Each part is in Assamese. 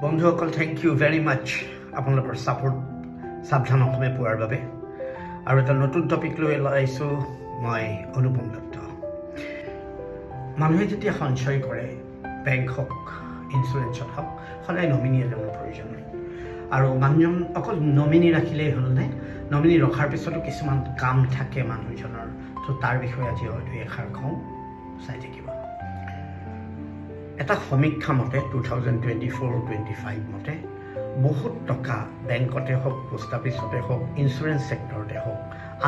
বন্ধুসকল, থেংক ইউ ভেৰি মাছ আপোনালোকৰ ছাপোৰ্ট সাৱধান অসমে পোৱাৰ বাবে। আৰু এটা নতুন টপিক লৈ আহিছোঁ মই, অনুপম দত্ত। মানুহে যেতিয়া সঞ্চয় কৰে, বেংক হওক, ইঞ্চুৰেঞ্চত হওক, সদায় নমিনী এজনৰ প্ৰয়োজন হয়। আৰু মানুহজন অকল নমিনী ৰাখিলেই হ'লনে? নমিনী ৰখাৰ পিছতো কিছুমান কাম থাকে মানুহজনৰ। ত' তাৰ বিষয়ে আজি হয়তো এষাৰ কওঁ, চাই থাকিব। এটা সমীক্ষা মতে 2024-25 মতে বহুত টকা বেংকতে হওক, পোষ্ট অফিচতে হওক, ইঞ্চুৰেঞ্চ ছেক্টৰতে হওক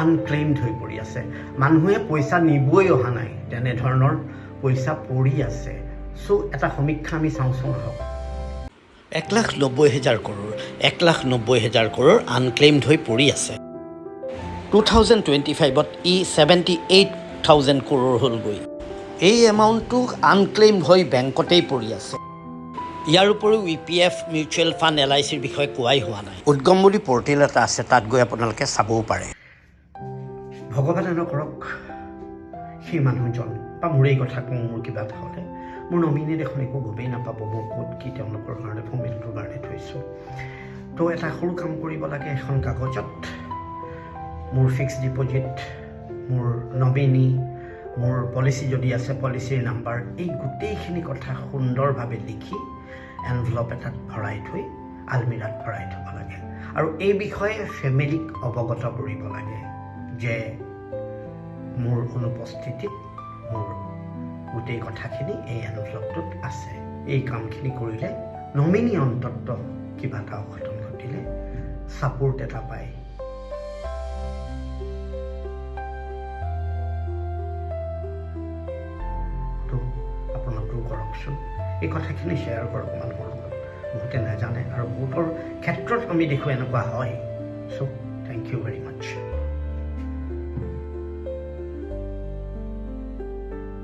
আনক্লেইমড হৈ পৰি আছে। মানুহে পইচা নিবই অহা নাই, তেনেধৰণৰ পইচা পৰি আছে। চ' এটা সমীক্ষা আমি চাওঁচোন আহক। 1,90,000 কৰোৰ 1,90,000 কৰোৰ আনক্লেইমড হৈ পৰি আছে। 2025ত ই 78,000 কৰোৰ হ'লগৈ। এই এমাউণ্টটো আনক্লেইম হৈ বেংকতেই পৰি আছে। ইয়াৰ উপৰিও EPF, মিউচুৱেল ফাণ্ড, LICৰ বিষয়ে কোৱাই হোৱা নাই। উদ্গম বুলি পৰ্টেল এটা আছে, তাত গৈ আপোনালোকে চাবও পাৰে। ভগৱানে নকৰক সেই মানুহজন বা মোৰেই কথা কওঁ, মোৰ কিবা এটা হ'লে মোৰ নমিনী দেখোন একো গমেই নাপাব মোৰ ক'ত কি তেওঁলোকৰ কাৰণে ফৰ্মেলিটিৰ কাৰণে থৈছোঁ। তো এটা সৰু কাম কৰিব লাগে, এখন কাগজত মোৰ ফিক্সড ডিপ'জিট, মোৰ নমিনী, মোৰ পলিচি যদি আছে পলিচিৰ নাম্বাৰ, এই গোটেইখিনি কথা সুন্দৰভাৱে লিখি এনভেলপ এটাত ভৰাই থৈ আলমিৰাত ভৰাই থ'ব লাগে। আৰু এই বিষয়ে ফেমিলিক অৱগত কৰিব লাগে যে মোৰ অনুপস্থিতিত মোৰ গোটেই কথাখিনি এই এনভেলপটোত আছে। এই কামখিনি কৰিলে নমিনী অন্তত কিবা এটা অঘটন ঘটিলে ছাপোৰ্ট এটা পায়। আপোনালোকেও কৰকচোন, এই কথাখিনি শ্বেয়াৰ কৰক মানুহৰ লগত। বহুতে নাজানে আৰু বহুতৰ ক্ষেত্ৰত আমি দেখোঁ এনেকুৱা হয়। চ' থেংক ইউ ভেৰি মাছ।